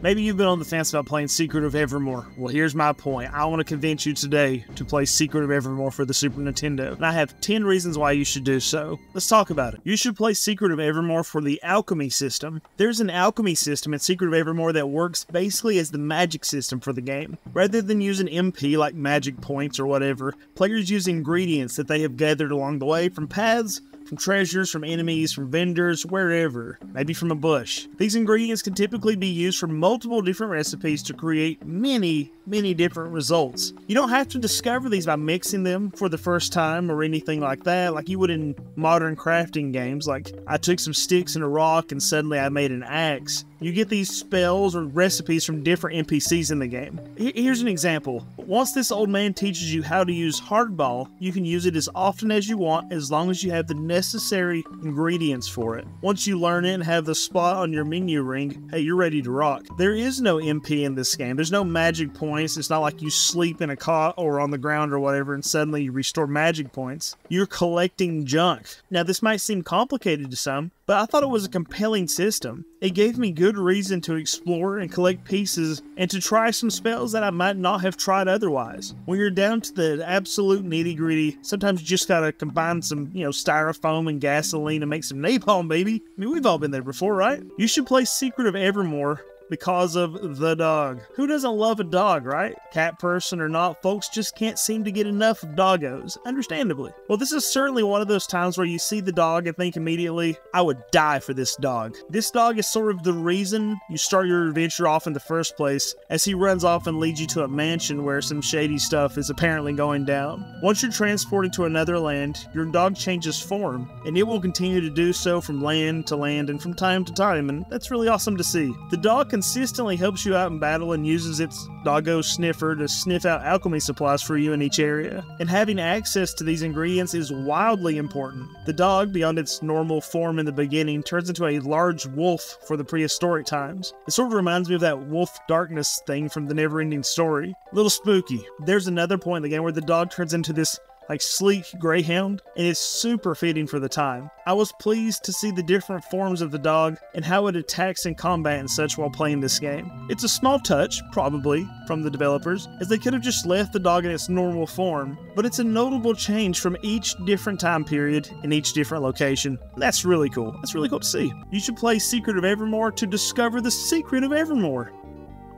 Maybe you've been on the fence about playing Secret of Evermore. Well, here's my point. I want to convince you today to play Secret of Evermore for the Super Nintendo, and I have 10 reasons why you should do so. Let's talk about it. You should play Secret of Evermore for the Alchemy System. There's an Alchemy System in Secret of Evermore that works basically as the magic system for the game. Rather than using MP like magic points or whatever, players use ingredients that they have gathered along the way from paths, from treasures, from enemies, from vendors, wherever, maybe from a bush. These ingredients can typically be used for multiple different recipes to create many different results. You don't have to discover these by mixing them for the first time or anything like that, like you would in modern crafting games, like I took some sticks and a rock and suddenly I made an axe. You get these spells or recipes from different NPCs in the game. Here's an example. Once this old man teaches you how to use hardball, you can use it as often as you want as long as you have the necessary ingredients for it. Once you learn it and have the spot on your menu ring, hey, you're ready to rock. There is no MP in this game. There's no magic points. It's not like you sleep in a cot or on the ground or whatever and suddenly you restore magic points. You're collecting junk. Now this might seem complicated to some, but I thought it was a compelling system. It gave me good reason to explore and collect pieces and to try some spells that I might not have tried otherwise. When you're down to the absolute nitty-gritty, sometimes you just gotta combine some, styrofoam and gasoline and make some napalm, baby. I mean, we've all been there before, right? You should play Secret of Evermore because of the dog. Who doesn't love a dog, right? Cat person or not, folks just can't seem to get enough of doggos, understandably. Well, this is certainly one of those times where you see the dog and think immediately, I would die for this dog. This dog is sort of the reason you start your adventure off in the first place, as he runs off and leads you to a mansion where some shady stuff is apparently going down. Once you're transported to another land, your dog changes form, and it will continue to do so from land to land and from time to time, and that's really awesome to see. The dog consistently helps you out in battle and uses its doggo sniffer to sniff out alchemy supplies for you in each area. And having access to these ingredients is wildly important. The dog, beyond its normal form in the beginning, turns into a large wolf for the prehistoric times. It sort of reminds me of that wolf darkness thing from the Neverending Story. A little spooky. There's another point in the game where the dog turns into this sleek greyhound, and it's super fitting for the time. I was pleased to see the different forms of the dog and how it attacks in combat and such while playing this game. It's a small touch, probably, from the developers, as they could have just left the dog in its normal form, but it's a notable change from each different time period in each different location. That's really cool. That's really cool to see. You should play Secret of Evermore to discover the secret of Evermore.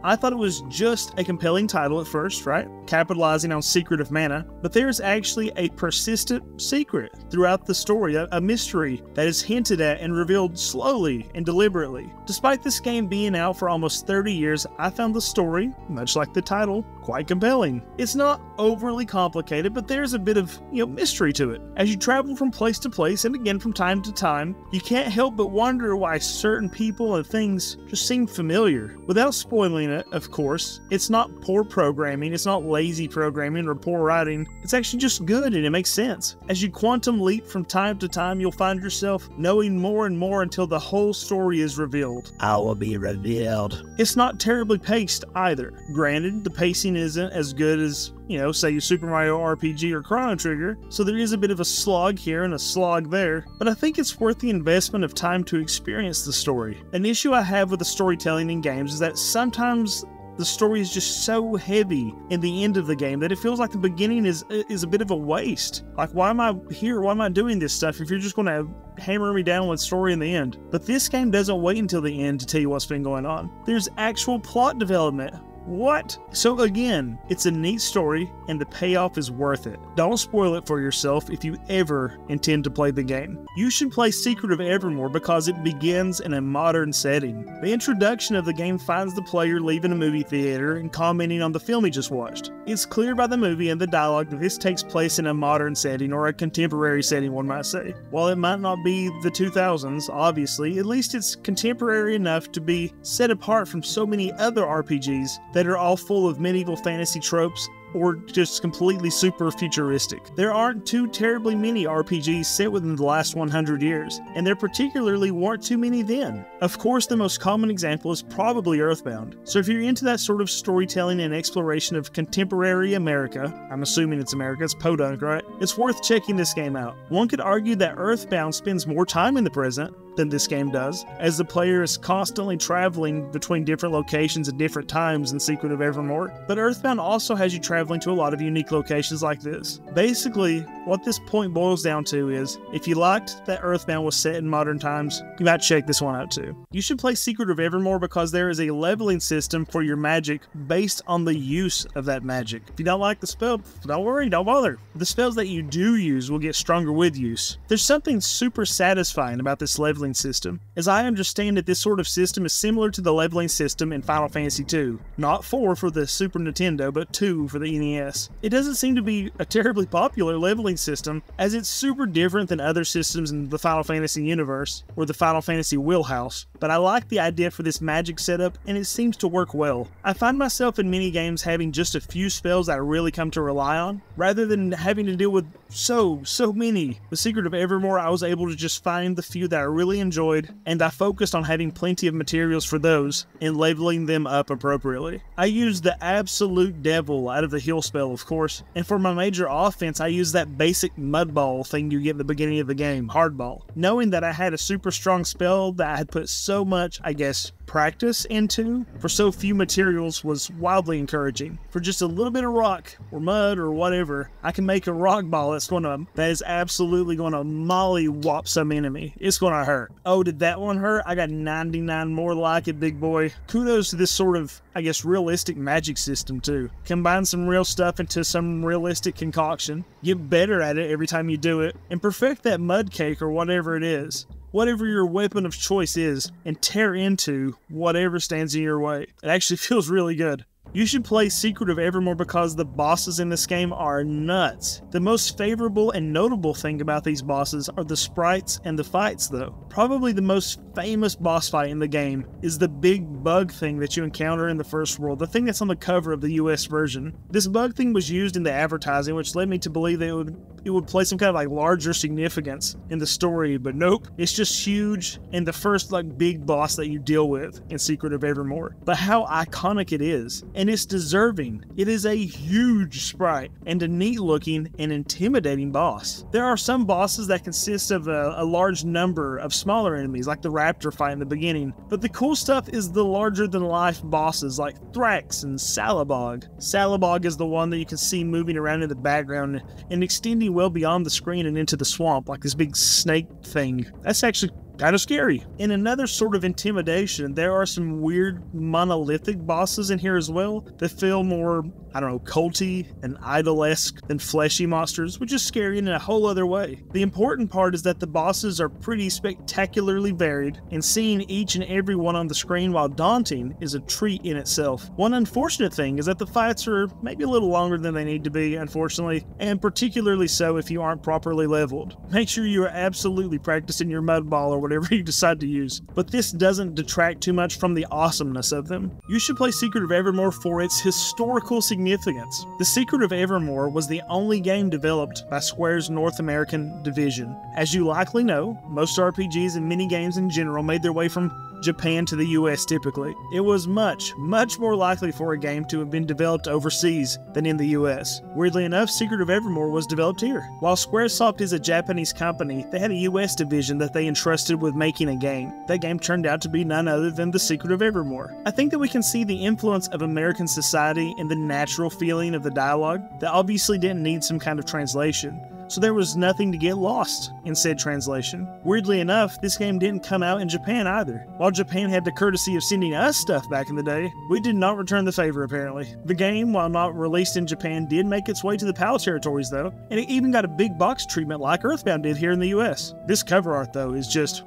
I thought it was just a compelling title at first, right? Capitalizing on Secret of Mana, but there's actually a persistent secret throughout the story, a mystery that is hinted at and revealed slowly and deliberately. Despite this game being out for almost 30 years, I found the story, much like the title, quite compelling. It's not overly complicated, but there's a bit of, mystery to it. As you travel from place to place, and again from time to time, you can't help but wonder why certain people and things just seem familiar. Without spoiling it, of course, it's not poor programming, it's not lazy programming or poor writing, it's actually just good and it makes sense. As you quantum leap from time to time, you'll find yourself knowing more and more until the whole story is revealed. I will be revealed. It's not terribly paced either. Granted, the pacing isn't as good as, say your Super Mario RPG or Chrono Trigger, so there is a bit of a slog here and a slog there, but I think it's worth the investment of time to experience the story. An issue I have with the storytelling in games is that sometimes the story is just so heavy in the end of the game that it feels like the beginning is a bit of a waste. Like, why am I here? Why am I doing this stuff if you're just going to hammer me down with story in the end? But this game doesn't wait until the end to tell you what's been going on. There's actual plot development. What? So again, it's a neat story and the payoff is worth it. Don't spoil it for yourself if you ever intend to play the game. You should play Secret of Evermore because it begins in a modern setting. The introduction of the game finds the player leaving a movie theater and commenting on the film he just watched. It's clear by the movie and the dialogue that this takes place in a modern setting, or a contemporary setting, one might say. While it might not be the 2000s, obviously, at least it's contemporary enough to be set apart from so many other RPGs that are all full of medieval fantasy tropes or just completely super futuristic. There aren't too terribly many RPGs set within the last 100 years, and there particularly weren't too many then. Of course, the most common example is probably Earthbound. So if you're into that sort of storytelling and exploration of contemporary America, I'm assuming it's America, it's podunk, right? It's worth checking this game out. One could argue that Earthbound spends more time in the present, than this game does, as the player is constantly traveling between different locations at different times in Secret of Evermore, but Earthbound also has you traveling to a lot of unique locations like this. Basically, what this point boils down to is, if you liked that Earthbound was set in modern times, you might check this one out too. You should play Secret of Evermore because there is a leveling system for your magic based on the use of that magic. If you don't like the spell, don't worry, don't bother. The spells that you do use will get stronger with use. There's something super satisfying about this leveling system. As I understand it, this sort of system is similar to the leveling system in Final Fantasy II. Not 4 for the Super Nintendo, but 2 for the NES. It doesn't seem to be a terribly popular leveling system, as it's super different than other systems in the Final Fantasy universe, or the Final Fantasy wheelhouse, but I like the idea for this magic setup, and it seems to work well. I find myself in many games having just a few spells that I really come to rely on, rather than having to deal with so many. With Secret of Evermore, I was able to just find the few that I really enjoyed, and I focused on having plenty of materials for those, and leveling them up appropriately. I used the absolute devil out of the heal spell, of course, and for my major offense, I used that basic mud ball thing you get at the beginning of the game, hardball. Knowing that I had a super strong spell that I had put so much, I guess, practice into for so few materials was wildly encouraging. For just a little bit of rock or mud or whatever, I can make a rock ball that is absolutely gonna molly-whop some enemy. It's gonna hurt. Oh, did that one hurt? I got 99 more like it, big boy. Kudos to this sort of, I guess, realistic magic system too. Combine some real stuff into some realistic concoction, get better at it every time you do it, and perfect that mud cake or whatever it is. Whatever your weapon of choice is, and tear into whatever stands in your way. It actually feels really good. You should play Secret of Evermore because the bosses in this game are nuts. The most favorable and notable thing about these bosses are the sprites and the fights though. Probably the most famous boss fight in the game is the big bug thing that you encounter in the first world, the thing that's on the cover of the US version. This bug thing was used in the advertising, which led me to believe that it would play some kind of like larger significance in the story, but nope. It's just huge and the first like big boss that you deal with in Secret of Evermore. But how iconic it is. And it's deserving. It is a huge sprite and a neat looking and intimidating boss. There are some bosses that consist of a large number of smaller enemies like the raptor fight in the beginning, but the cool stuff is the larger than life bosses like Thrax and Salabog. Salabog is the one that you can see moving around in the background and extending well beyond the screen and into the swamp like this big snake thing. That's actually kind of scary. In another sort of intimidation, there are some weird monolithic bosses in here as well that feel more, I don't know, culty and idol-esque than fleshy monsters, which is scary in a whole other way. The important part is that the bosses are pretty spectacularly varied, and seeing each and every one on the screen while daunting is a treat in itself. One unfortunate thing is that the fights are maybe a little longer than they need to be, unfortunately, and particularly so if you aren't properly leveled. Make sure you are absolutely practicing your mud ball or whatever you decide to use, but this doesn't detract too much from the awesomeness of them. You should play Secret of Evermore for its historical significance. The Secret of Evermore was the only game developed by Square's North American division. As you likely know, most RPGs and minigames in general made their way from Japan to the US typically. It was much more likely for a game to have been developed overseas than in the US. Weirdly enough, Secret of Evermore was developed here. While Squaresoft is a Japanese company, they had a US division that they entrusted with making a game. That game turned out to be none other than The Secret of Evermore. I think that we can see the influence of American society in the natural feeling of the dialogue that obviously didn't need some kind of translation. So there was nothing to get lost in said translation. Weirdly enough, this game didn't come out in Japan either. While Japan had the courtesy of sending us stuff back in the day, we did not return the favor apparently. The game, while not released in Japan, did make its way to the PAL territories though, and it even got a big box treatment like Earthbound did here in the US. This cover art though is just,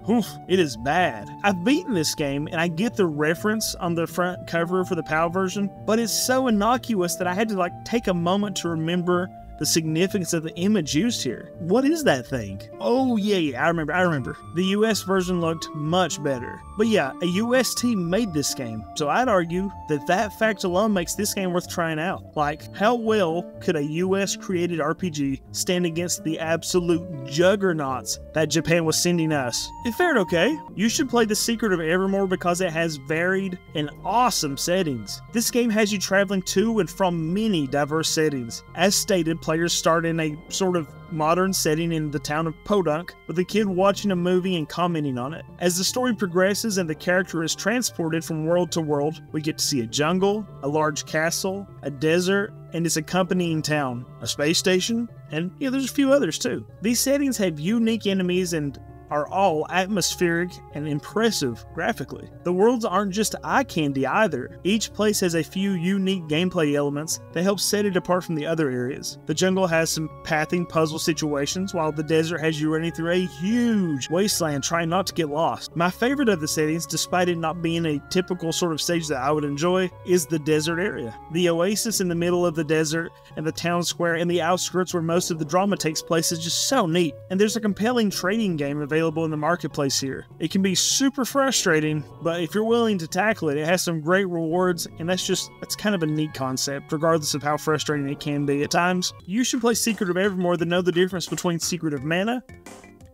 it is bad. I've beaten this game and I get the reference on the front cover for the PAL version, but it's so innocuous that I had to take a moment to remember the significance of the image used here. What is that thing? Oh yeah, I remember. The US version looked much better. But yeah, a US team made this game, so I'd argue that that fact alone makes this game worth trying out. Like, how well could a US created RPG stand against the absolute juggernauts that Japan was sending us? It fared okay. You should play The Secret of Evermore because it has varied and awesome settings. This game has you traveling to and from many diverse settings. As stated, players start in a sort of modern setting in the town of Podunk, with a kid watching a movie and commenting on it. As the story progresses and the character is transported from world to world, we get to see a jungle, a large castle, a desert, and its accompanying town, a space station, and there's a few others too. These settings have unique enemies and are all atmospheric and impressive graphically. The worlds aren't just eye candy either. Each place has a few unique gameplay elements that help set it apart from the other areas. The jungle has some pathing puzzle situations, while the desert has you running through a huge wasteland trying not to get lost. My favorite of the settings, despite it not being a typical sort of stage that I would enjoy, is the desert area. The oasis in the middle of the desert and the town square and the outskirts where most of the drama takes place is just so neat. And there's a compelling trading game available in the marketplace here. It can be super frustrating, but if you're willing to tackle it, it has some great rewards, and that's kind of a neat concept, regardless of how frustrating it can be at times. You should play Secret of Evermore to know the difference between Secret of Mana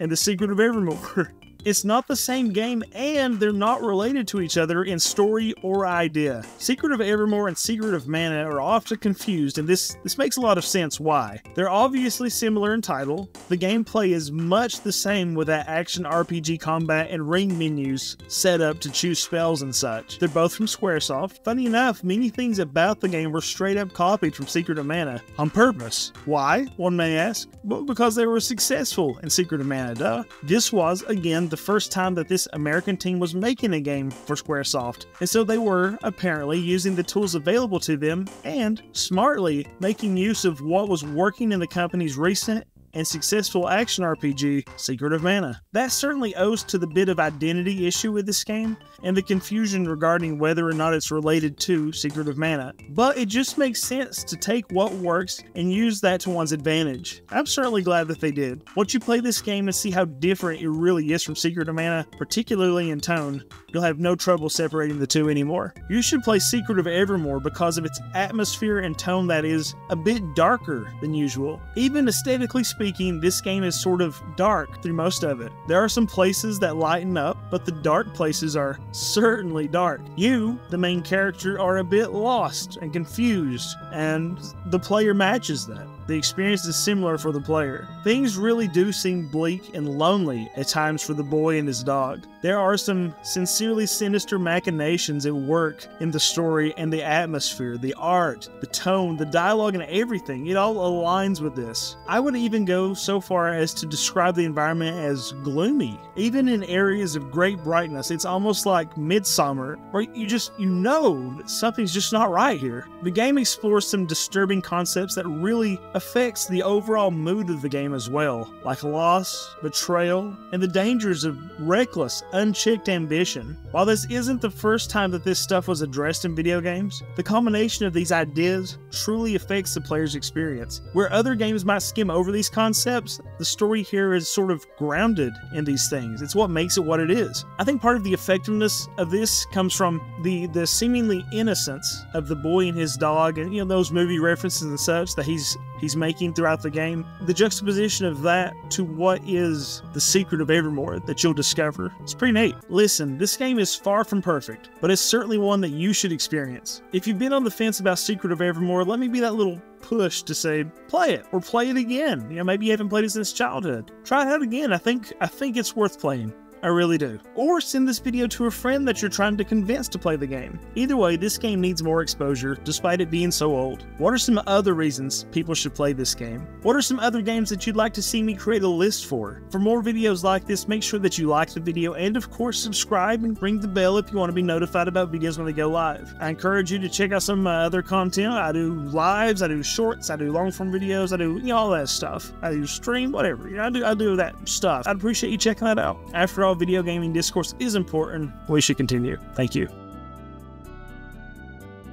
and the Secret of Evermore. It's not the same game, and they're not related to each other in story or idea. Secret of Evermore and Secret of Mana are often confused, and this makes a lot of sense why. They're obviously similar in title. The gameplay is much the same with that action RPG combat and ring menus set up to choose spells and such. They're both from Squaresoft. Funny enough, many things about the game were straight up copied from Secret of Mana on purpose. Why, one may ask? Well, because they were successful in Secret of Mana, duh. This was, again, the first time that this American team was making a game for Squaresoft, and so they were apparently using the tools available to them and smartly making use of what was working in the company's recent and successful action RPG, Secret of Mana. That certainly owes to the bit of identity issue with this game and the confusion regarding whether or not it's related to Secret of Mana. But it just makes sense to take what works and use that to one's advantage. I'm certainly glad that they did. Once you play this game and see how different it really is from Secret of Mana, particularly in tone, you'll have no trouble separating the two anymore. You should play Secret of Evermore because of its atmosphere and tone that is a bit darker than usual. Even aesthetically speaking, this game is sort of dark through most of it. There are some places that lighten up, but the dark places are certainly dark. You, the main character, are a bit lost and confused, and the player matches that. The experience is similar for the player. Things really do seem bleak and lonely at times for the boy and his dog. There are some sincerely sinister machinations at work in the story and the atmosphere, the art, the tone, the dialogue, and everything. It all aligns with this. I would even go so far as to describe the environment as gloomy. Even in areas of great brightness, it's almost like Midsummer, where you know that something's just not right here. The game explores some disturbing concepts that really affects the overall mood of the game as well, like loss, betrayal, and the dangers of reckless, unchecked ambition. While this isn't the first time that this stuff was addressed in video games, the combination of these ideas truly affects the player's experience. Where other games might skim over these concepts, the story here is sort of grounded in these things. It's what makes it what it is. I think part of the effectiveness of this comes from the seemingly innocence of the boy and his dog, and those movie references and such that he's making throughout the game. The juxtaposition of that to what is the Secret of Evermore that you'll discover. It's pretty neat. Listen, this game is far from perfect, but it's certainly one that you should experience. If you've been on the fence about Secret of Evermore, let me be that little push to say, play it, or play it again. Maybe you haven't played it since childhood. Try it out again. I think it's worth playing. I really do. Or send this video to a friend that you're trying to convince to play the game. Either way, this game needs more exposure, despite it being so old. What are some other reasons people should play this game? What are some other games that you'd like to see me create a list for? For more videos like this, make sure that you like the video and of course subscribe and ring the bell if you want to be notified about videos when they go live. I encourage you to check out some of my other content. I do lives, I do shorts, I do long form videos, I do all that stuff. I do stream, whatever. I do that stuff. I'd appreciate you checking that out. After all, video gaming discourse is important. We should continue. Thank you.